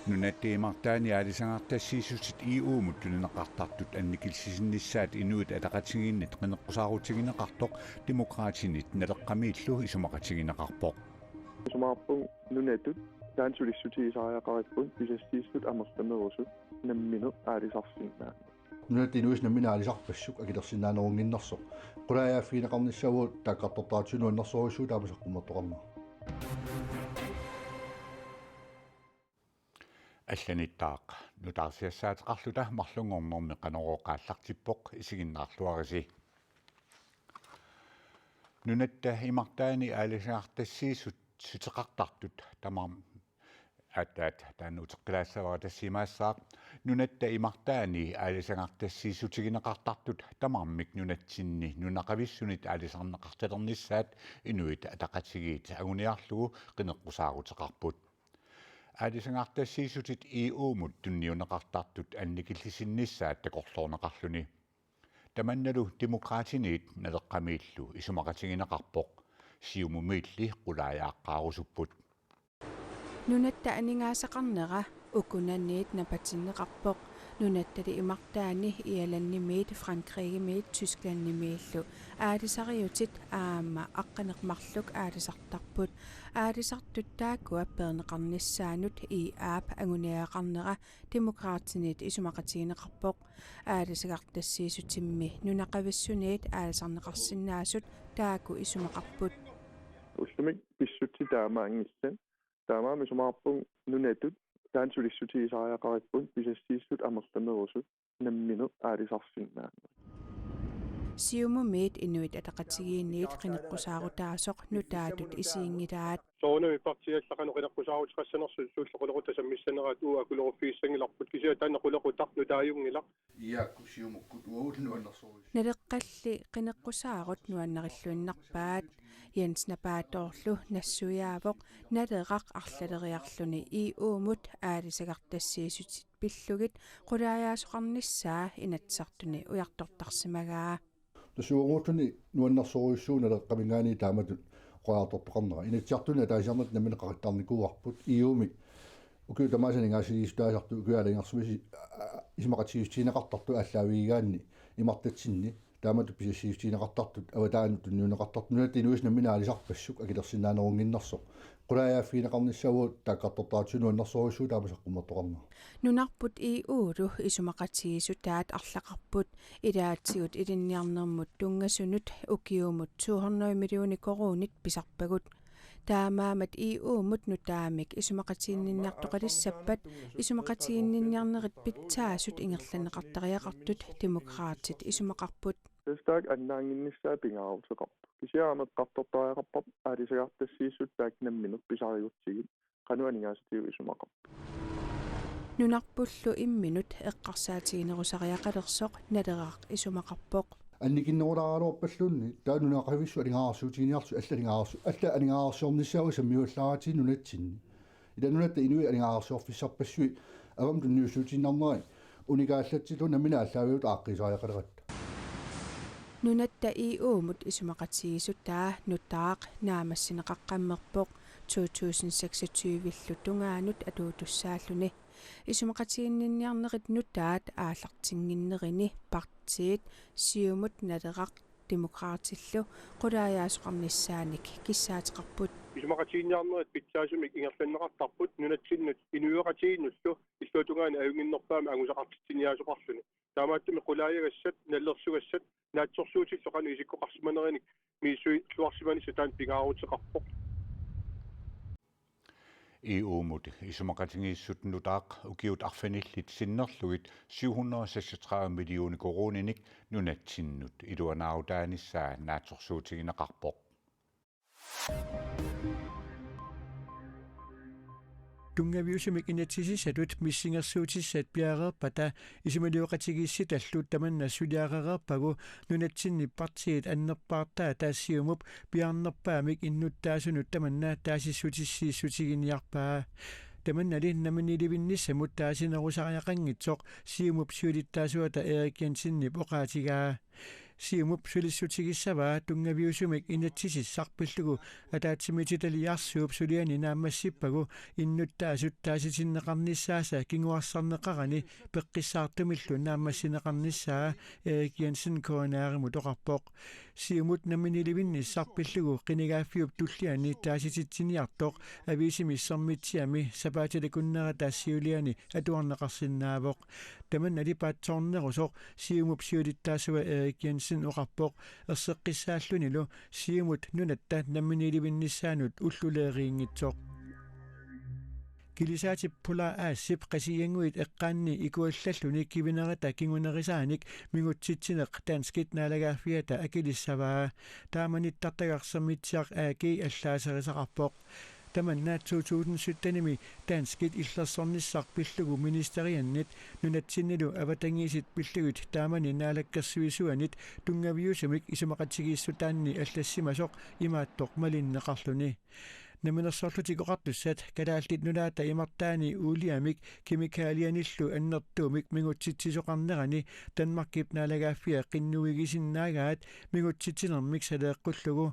Nunattiimartaani aalisangartassiisutit EU-mut tunenaqartartut annikilsisinnissaat inuit ataqatiginnit qeneqqusaaruutigineqartoq demokraatinit naleqqamiillu isumaqatigineqarpoq isumaarpun nunatut taansulissuutigisaariaqarippun pisassiissut amertamerusut namminu aalisarsinnaa nunattiinuis nammina aalisarpassuk akilersinnaanерунginnersoq qulaayaaффигинеқарниссагуут тааққартортаатсунуаннэрсоруссуу таамасаққумматтоқарнаа алланиттаақ нутаарсиассаатеқарлута марлунгорнэрми қанерооқааллартиппоқ исигиннаарлуариси нунатта имартаани аалисаартассиисут сутеқартартут тамаам атаат таанутеққилаассаваа тассимаассаақ нунатта имартаани аалисангартассиисутигинеқартартут тамаармик нунатсинни нунақависсунит аалисарнеқарталернissaат инуит атақатигиит агуниарлугу қинеққусаарутеқарпут аалисангартассиисутит EU-мут тунниунеқартартут анникиллисиннissaат такорлоорнеқарлуни таманналу демократинит налеққамииллу исумақатигинеқарпоқ сиумумиилли қулаяаққаарусуппут нунатта анингаасақарнера укунанниит напатиннеқарпоқ нунаттали имартаани иаланнимиит франкригимиит тysklannimiillu аалисариутит аама аққанеқмарлук аалисартарпут аалисартуттаакуа пернеқарниссаанут аап агуниаақарнера демократинит исумақатигинеқарпоқ аалисагартассиисутимми нунақависсуниит аалисарнеқарсинаасут тааку исумақарпут уллумик писсутти таамаангиссан таамаами сумаарпун нунатут таанsulissuutigisaariaqarippun pisassiissut amertamerusut namminu aalisarsinnaa сиумумиит инуит атақатигиинниит қинеққусаарутаасоқ нутаатут исиингилаат соонами партиаллақану қинеққусаарутиқассанерсу сууллеқулеқутасаммиссанерат акулерфииссангиларпут кисиа тааннақулеқутарну тааюнгилақ иаакку сиумуккут уулнуаннерсоруис налеққалли қинеққусаарут нуаннериллуиннарпаат Jens Napaatorlu нассуяавоқ налеқақ арлалериарлуни EU-мут аалисагарtassiisutit пиллугит қулаяасоқарниссаа инатсартуни уяртортарсимагаа тасуугуутуни нуаннерсоруиссууналеққамингаани тааматут qoartortoqarnera inatiartuna taasiarnat naminеқаритарникууарпут EU-ми укуу тамаасанингаасилиистаасарту укуалингерсумиси исмақатсиустиинеқартарту аллаавигаанни имартатсинни таамату писассиустиинеқартартут аватаанут нунеқартарту нунатинуис наминаалисарпассук акилерсиннаанерунгиннерсоқ qulaayaaффигинеқарниссагуут тааққартортаатсунуаннерсоруссуу таамасаққумматтоқарнера нунарпут EU-лу исумақатигисутаат арлақарпут илаатсигут илинниарнермут тунгасунут укиумут 200 миллиони коруунит писарпагут таамаамат EU-мут нутаамик исумақатииннинниартоқалиссаппат исумақатииннинниарнерит питсаасут ингерланеқартариақартут демократит исумақарпут тестак аннаангиннссаа пингаарутеқарпу кисиаамеққартортариақарпап аалисагартассииссут таакнамминут писариутсигит qanуанигаасатиу исумақарпу нунарпуллу имминут эққарсаатигинерусариақалерсоқ налераақ исумақарпоқ анникиннерулааралуорпаллуунни таанунеқависсу алингаарсуутигиниарсу алла алингаарсуорниссауи саммиуллааратии нунатсинни иланунатта инуи алингаарсуорфиссарпассуи авам тунниуссуутиннарнери уникааллатсилу намина аллаавиут ааққисариақалератта нунатта EU-мут исумақатигисутаа нутаақ наамассинеқаққаммерпоқ 2026-виллу тунгаанут атуутуссааллуни исумақатигиннинниарнерит нутаат ааллартингиннерини партиит сиумут налерақ демократиллу qulaаяасоқарниссааник киссаатеқарпут исумақатигинниарнерит питсаасумик ингерланнеқартарпут нунатсиннут инуеқатигиннуллу иллуутунгаани аюнгиннерпаами ангусақартитсиниаасоқарлуни таамааттуми qulaаягассат наллерсугассат наатсорсуутиллоқану исиккоқарсиманериник миисуи луарсимани сатаан пингаарутеқарпоқ EU-мут исумақатигииссутнутаақ укиут арфаниллит синнерлугит 736 миллиони коруниник нунатсиннут илуанаарутааниссаа наатсорсуутигинеқарпоқ tungaviusimik inatsisisatut missingersuutissat piareerpata isumaliuqatigiissitallут tamanna suliaqereerpagu nunatsinni partiit annerpaartaa taassiumup piarnerpaamik innuttaasunut tamanna taasissutissiissutiginiarpaa tamanali namanilivinnissamut taasinerusariaqanngitsoq siumup suulittaasuata Erik Jensinnip oqaatigaa siumup sulissutigissavaa tungaviusumik inatsisissarpillugu ataatsimititaliyarsuup suliani naammassippagu innuttaasut taasitinneqarnissaasa kinguassarneqarani peqqissaartumillu naammassineqarnissaa Erik Jensen koonaarimut oqarpoq siumut naminilivinnissarpillugu qinigaaffiup tulliani taasititsiniartoq aviisimissermitsiami sapaatilikunnerata taassiuliani atuarneqarsinnaavoq taman alipaatsoornerusoq siumup siulittaasuva Erik Jensen oqarpoq erseqqissaallunilu siumut nunatta naminilivinnissaanut ulluleeriingitsoq kilisaatippula aassip qasiyanguit eqqaanni ikuallalluni kivinerata kingunerisaanik mingutsitsineq tanskit naalagaaffiata akilissavaa taamanittartagarsermitsiaq aaki allaaserisaqarpoq tamannaat 2017 tanskit illersornissarpillugu ministeriannit nunatsinnilu avatangiisit pillugut taamani naalakkersuisuanit tungaviusumik isumaqatigiissutaanni allassimasoq imaattoq malinneqarluni naminersorlutikoqartussat kalaallit nulaata imartaani uuliamik kimikaalianillu annertuumik mingutsitsisoqarnerani Danmarkip naalagaaffia qinnuigisinnaagaat mingutsitsinermik saleeqqullugu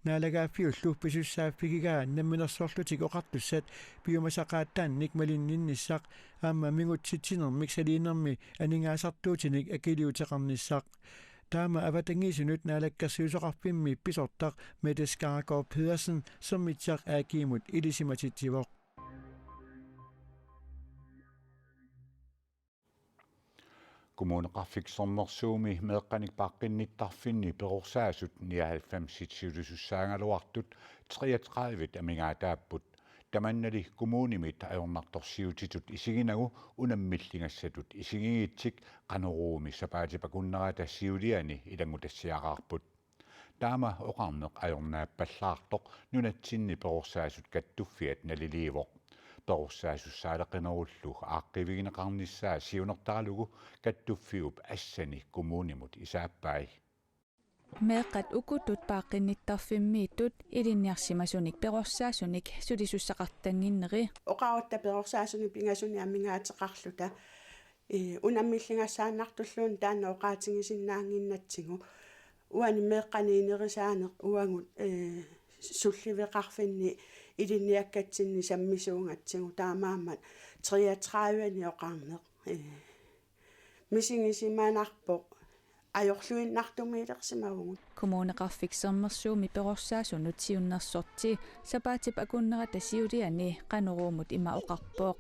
naalagaaffiullu pisussaaffigigaa naminersorlutikoqartussat piumasaqaattaannik malinninnissaq aamma mingutsitsinermik saliinermi aningaasartuutinik akiliuteqarnissaq taama avatangiisunut naalakkersiusoqarpimmi pisortaq Mette Skargaard Pedersen sommitsiaq aakiimut ilisimatitivoq kommuneqarfiksornersuumi meeqqanikpaaqqinnitarfinni perorsaasut 99 siulisussaangaluartut 33 amingaataapput tamannali kommunimit ajornartorsiutitut isiginagu unammillingassatut isigigitsik qanuruumi sapaatipakunnerata siuliani ilangutassiaqarput taama oqarneq ajornaappallaartoq nunatsinni perorsaasut kattuffiat naliliivoq perorsaasussaalerqinerullu aaqqivigneqarnissaa siunertaralugu kattuffiup assani kommunimut isaappai meeqqat ukutut paaqqinnitarfimmiittut ilinniarsimasunik perorsaasunik sulisussaqartanginneri oqautta perorsaasunik pingasuni amingaateqarluta unammillingassaannartulluun taanna oqaatingisinnaanginnatsigu uani meeqqaniinerisaane uangut sulliveqarfinni ilinniakkatsinni sammisuungatsigu taamaammat 33 oqarneq misingisimaanarpoq ajorluinnartumiilersimavugut kommuneqarfiksernersuumi perorsaasunnut siunnersorti sapaatip akunnerata siuliani qanuruumut ima oqarpooq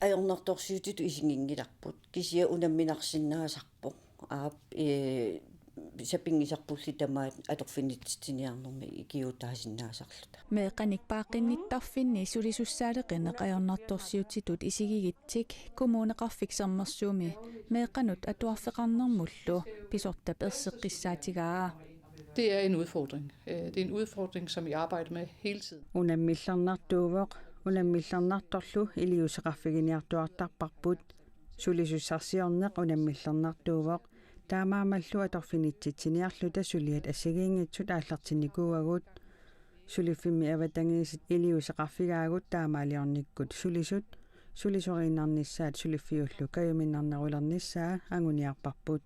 ajornertorsiutitu isingingilarput kisia unamminarsinnaasarpoq aap sapingisarpulli tamaat atorfinitsiniarnermi ikiutaasinnaasarluta meeqanik paaqinnittarfinni sulisussaaleqineq ajornartorsiutitut isigigitsik kommuneqarfiksernersuumi meeqanut atuarfeqarnermullu pisortap erseqqissaatigaa Det er en udfordring. Det er en udfordring, som vi arbejder med hele tiden. Unammillarnartuuvoq unammillarnartorlu iliuseqarfiginiartuartarparput sulisussarsiorneq unammillarnartuuvoq taamaamallu atorfinitsitsiniarluta suliat assigiingitsut aallartinikuagut sulifimmi avatangiisit iliuseqarfigaagut taamaaliornikkut sulisut sulisoriinnarnissaat suliffiullu kajuminnarnerulernissaa anguniarparput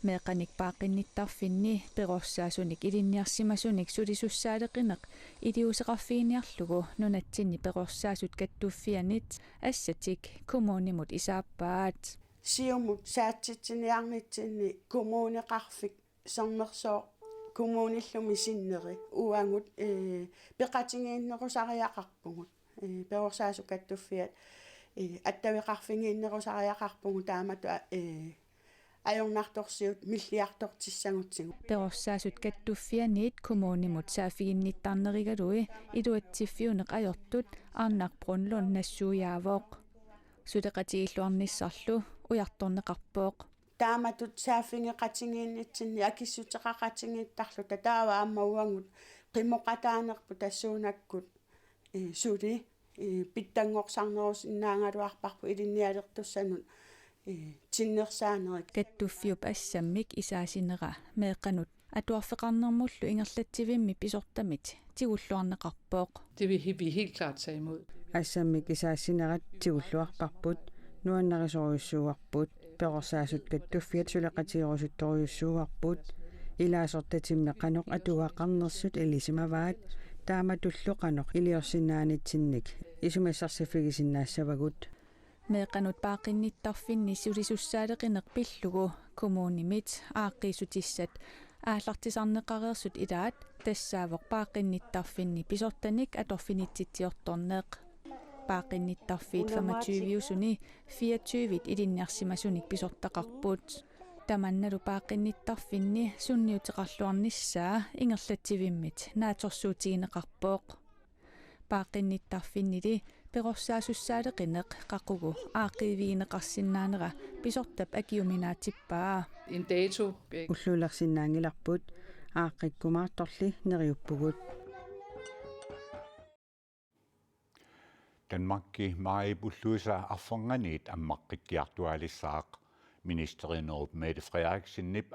meeqanik paaqinnittarfinni perorsaasunik ilinniarsimasunik sulisussaaleqineq iliuseqarfiiniarlugu nunatsinni perorsaasut kattuffianit assatik kommunimut isaappaat siumut saatsitsiniarnitsinni kommuneqarfik sernersoo kommunillumi sinneri uangut peqatingiinnerusariaqarpugut perorsaasu kattuffiat attaviqarfingiinnerusariaqarpugut taamatu ajornartorsiut milliartortissagutsigu perorsaasut kattuffianiit kommunimut saafiginnittarnerigalui iluatsiffiuneq ajortut Arnak Brunlund nassuujaavoq suleqatigilluarnissarlu ujartorneqarpooq taamatut saafingeqatingiinnitsinni akissuteqaqatingiittarluta taava ammauangut qimoqataanerpu tassuunakkut suli pittanngorsaarnerusinnaangaluarparpu ilinnialertussanut tinnersaanerik kattuffiup assammik isaasinera meeqanut atuarfeqarnermullu ingerlatsivimmi pisortamit tigulluarneqarpooq Det vil vi helt klart tage imod. assammik isaassinerat tigulluarparput nuannarisoruissuuarput peqorsaasut kattuffiat suleqatiorusuttoriussuuarput ilaasortatimmi qanuq atuaqarnersut elisimavaat taamatulluqanoq iliorsinnaanitsinnik isumassarsifigisinнаассавагут meeqanut paaqinnitarfinni sulisussaaleqineq pillugu kommunimit aaqqisutissat ааллартисарнеқареерсут илаат тассаавоқ paaqinnitarfinni pisortanik atorfinitsitiortorneeq paaqinnitarfiit 25-усуни 24-вит илинниарсимасуник писортақарпут таманналу paaqinnitarfinni sunniутеқарлуарниссаа ингерлатсивиммит нааторсуутигинеқарпооқ paaqinnitarfinnili peqorsaasussaaлекинеқ қақугу ааққивигинеқарсинаанера писортап акиуминаатиппаа en dato уллуулерсинаангиларпут ааққиккумаарторли нериуппугут Danmarkki maipulluisa affanganiit ammaqqikkiartualissaaq ministerinerup Mette Frederiksen nip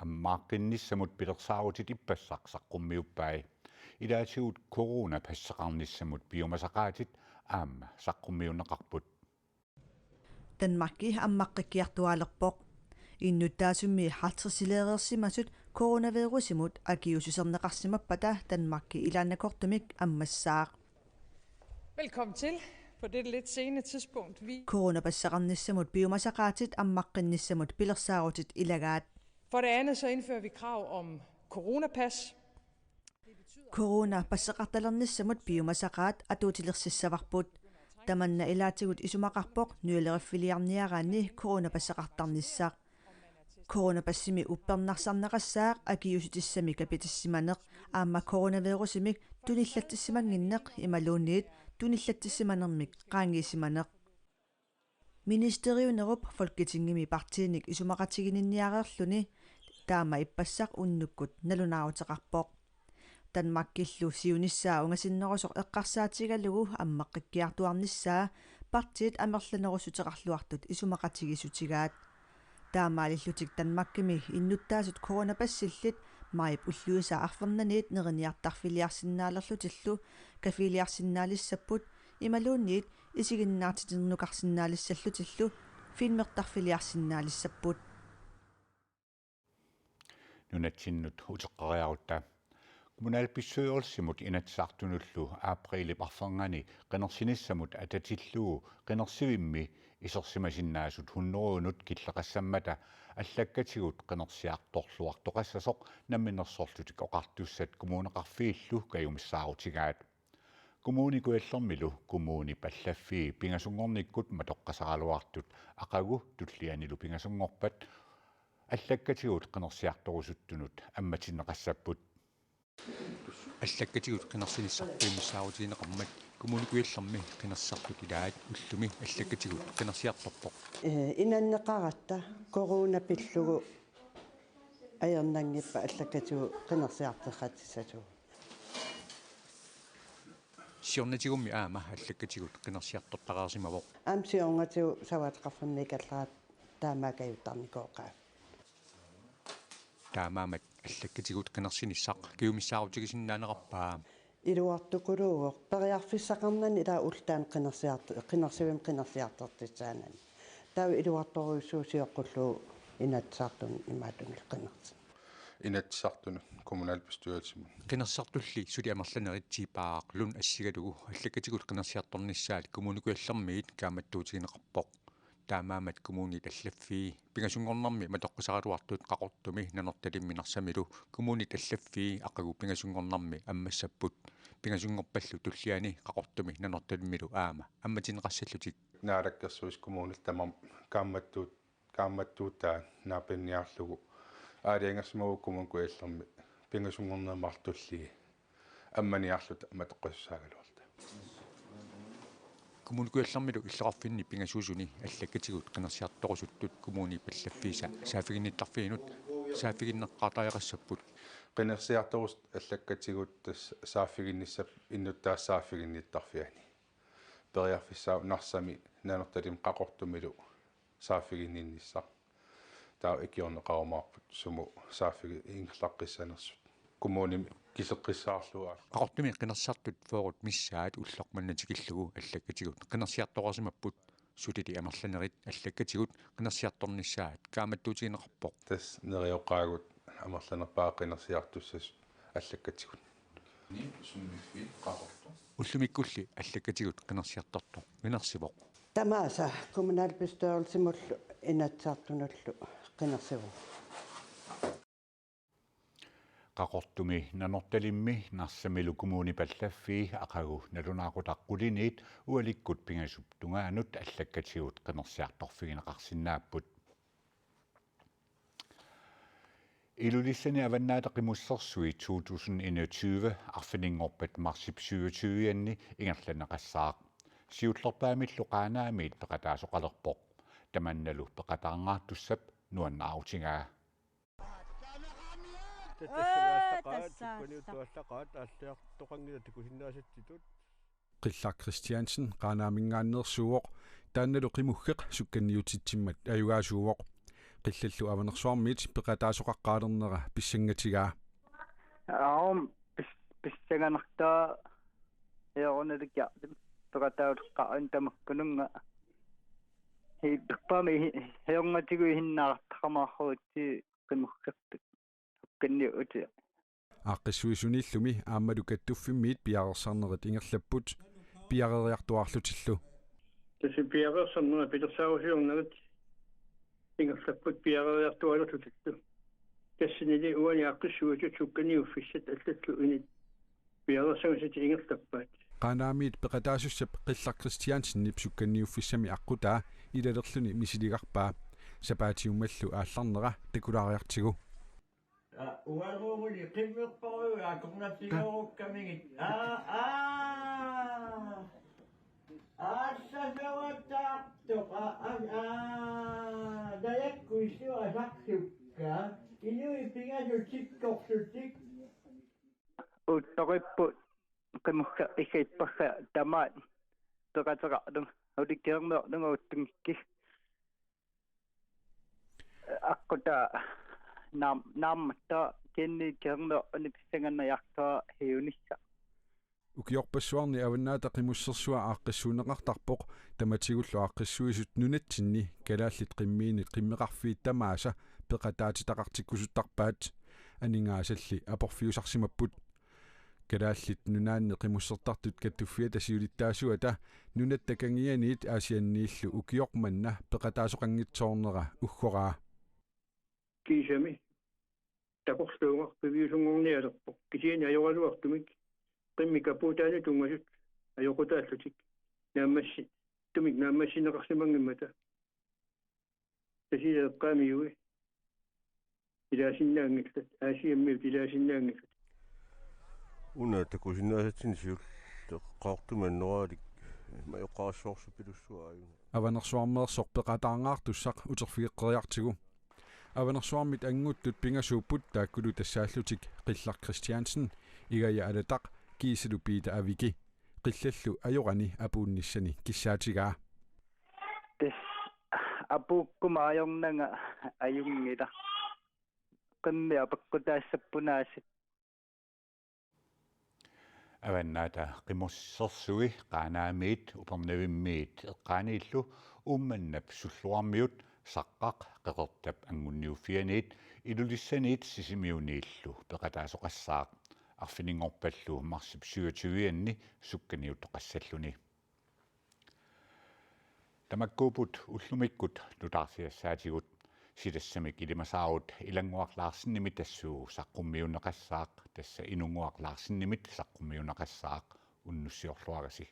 ammaqqinnissamut pilersaarutit ippassaqsaqqummiuppai ilaatigut coronapasseqarnissamut biomasaqaatit aamma saqqummiunneqarput Danmarkki ammaqqikkiartualerpoq innuttaasummi hartrisileerersimasut coronavirusimut akiususerneqarsimappata Danmarkki ilaannakortumik ammassaaq Velkommen til på dette lidt sene tidspunkt. Coronapasseqarnissamut biomasaqaatit ammaqqinnissamut pilersaarutit ilagaat. For det andet så indfører vi krav om coronapas. Coronapasseqartalernissamut biomasaqaat atuutilersissavarput. Tamanna ilaatigut isumaqarpoq nuileriffiliarniaraanni coronapasseqartarnissaaq. Coronapassimi uppernarsaarneqassaaq akiusutissami kapitissimaneq aamma coronavirusimik tunillattissimanginneq imaluunniit tunillattissimanermik qaangiisimaneq ministeriunerup folketingimi partiinik isumaqatigininniareerluni taama ippassaq unnukkut nalunaaruteqarpoq Danmarkillu siunissaa ungasinnerusoq eqqarsaatigalugu ammaqqikkiartuarnissaa partiit amerlanerusuteqarluartut isumaqatigisutigaat таамаалиллутик Danmarkimi иннуттаасут коронапассилlit маип уллуиса арфернаниит нерниартарфилиарсинаалерлутиллу кафилиарсинаалиссаппут ималуунниит исигиннаартитиннукарсинаалиссаллутиллу филмертарфилиарсинаалиссаппут нунатсиннут утеққариарутта kommunalbestyrelsemut inatsartunullu aprili parfangani qenersinissamut atatilluu qenersivimmi isersimasinnaassut 100-nut killeqassammata аллаккатигут qenersiartorluartoqassasoq намминерсорлутик oqartussat kommuneqarfiillu kayumissaaruutigaat kommunikuallermilu kommuni pallaffii pingasungornikkut matoqqasaraluartut aqagu tullianilu pingasungorpat аллаккатигут qenersiartorusuttunut амматиннеқассаппут аллаккатигут qenersinissarpiimissaaruutigineqarmat kommunikuillermi qenersartut ilaat ullumi аллаккатигут qenersiartorpoq инаннеқаратта коронапиллугу аернангиппа аллаккатигу qenersiarteqatiссату сиорнатигумми аама аллаккатигут qenersiartortaqaarsimavoq амсиорнатигу саваатеқарферникаллаат таамаакаюттарникооқаа таамаамат аллаккатигут qenersinissaq kiumissaaruutigisinnaanеқарпаа илуартукулууоқ периарфиссақарнани таа ултаан qenersivim qenersiartertitsaanани таа илуарторуйссуусиоққуллуу инатсаартун имаатунгил qenersi inatsartunu kommunalbestyrelsen qenersartulli suli amerlanerittiipaaqlun assigalugu allakatigut qenersiartornissaat kommunikuallermiit kaamattuutigineqarpoq таамаамат коммунит аллаффии пингасунгорнарми матоққисаратуартут қақортуми нанорталимминарсамилу коммунит аллаффии ақагу пингасунгорнарми аммассаппут пингасунгорпаллу туллиани қақортуми нанорталиммилу аама амматинеқассаллутик наалаккерсуис коммунит тамам каамматтуутаа наапинниарлугу аалиангерсимагу коммункуаллерми пингасунгорнермартулли амманиарлут матоққиссаагалуарта kommunikuallermilu иллеқарфинни пингасуусуни аллаккатигут qenersiartorusuttut kommuni паллаффииса саафигинниттарфиинут саафигиннеққатааяқассаппут qenersiartorus аллаккатигут тас саафигинниссап иннуттаассаафигинниттарфиани периарфиссаа нарсами нанерталим қақортумилу саафигиннинниссақ таа икиорнеқарумаарпут суму саафиги ингерлаққиссанерсут kommuni кисеққиссаарлуа qaqortumi qenersartut foorut missaat ullermannatикиллугу аллаккатигут qenersiartoqarsimapпут сулили амерланерит аллаккатигут qinерсиарторнissaat kaamattutigineqarpoq тас нериоqaagut амерланерпаа qinерсиартуссас аллаккатигут ни суммиффи qaqortu уллумиккулли аллаккатигут qinерсиарторtoq минерсивоq тамааса коммуналбестørelsemullu inatsartunnullu qinерсиву qaqortumi nanortalimmi narsamilu kommuni pallaffii aqagu nalunaaqutaqquliniit ualikkut pingasup tungaanut allakkatigut qenersiartorfigineqarsinnaapput ilulissani avannaata qimussersui 2021 arfiningorpat marsip 27 ingerlaneqassaaq siullerpaamillu qaanaamiit peqataasoqalerpoq tamannalu peqataarngaartussap nuannaautigaa qilla Christiansen qaanaamingaannersuuq taannalu qimuggeq sukkanniutitsimmat ayugaasuuq qillallu avanersuarmiit peqataasoqaqqaalernera pissangatigaa aum pissanganartaa eorunalikiartim peqataulqqa'an tamakkununga hiippaami heorngatigu hinnaartaqamaarruutsi qimuggeqtuk kanniuti aaqqissuisunillumi aammalu kattuffimmiit piarersarnerit ingerlapput piareriartuarlutillu tasi piarersarnera pitersaausiornerit ingerlapput piareriartuarlutillu tassinili uani aaqqissuutut sukkanniuffissat allallu init piarersangusat ingerlappaat qaanaamiit peqataasussap qilla Christiansen nipsukkanniuffissami aqqutaa ilalerluni misiligarpaa sapaatiummallu aallarnera takulaariartigu uarumuli qimmeqparu aqornatigarukkamiit aassasawataartoqa dayakkuissu asaqsukka inui pingasut tikkorsutik uttoripput qimugga ikkaipparra tamaat peqateqartum ulikkeermeerlunga uttungikki aqquta naammatta kenni kerner anipissangannayartaa hiunissa ukiorpassuarni avannaata qimussersua aaqqissuuneqartarpoq tamatigullu aaqqissuisut nunatsinni kalaallit qimmiinit qimmeqarfiit tamaasa peqataatitaqartikkusuttarpaat aningaasalli aporfiusarsimapput kalaallit nunaanni qimussertartut kattuffiata siulittaasuata nunattakangianiit aasianniillu ukiormanna peqataasoqangitsoornera uggoraa kiisami takorluungar piviusungornialerpoq kisiani ajoraluartumik qimmikapuutaani tungasut ajokutaallutik naammassi tumik naammassineqarsimangimmata tasileqqaamiui ilaasinnaangillat aasiammiut ilaasinnaangillat una takusinnaasatsin siul qaartumannoraalik majoqqaassoorsupilussuaayun avanersuarmeersoq peqataarngaartussaq uterfigeqqeriartigu avanersuarmit anguuttut pingasuupput taakkulu tassaallutik qillar Christiansen igaya alataq kiisilu piita aviki qillallu ajorani apuunnissani kissaatigaa tes apuukkuma ajornanga ajungila qimmia peqqutaassappunaasit avannaata qimorsersui qaanaamiit upernavimmiit eqqaaniillu ummannap sulluarmiut saqqaq qeqertap angunniuffianiit ilulissaniit sisimiuniillu peqataasoqassaaq arfiningorpallu marsip 27 sukkaniuttoqassalluni tamakkuuput ullumikkut nutaarsiassaatigut silassamik ilimasaarut ilanguarlaarsinnimit tassuu saqqummiunneqassaaq tassa inunguarlaarsinnimit saqqummiunneqassaaq unnussiorluarasi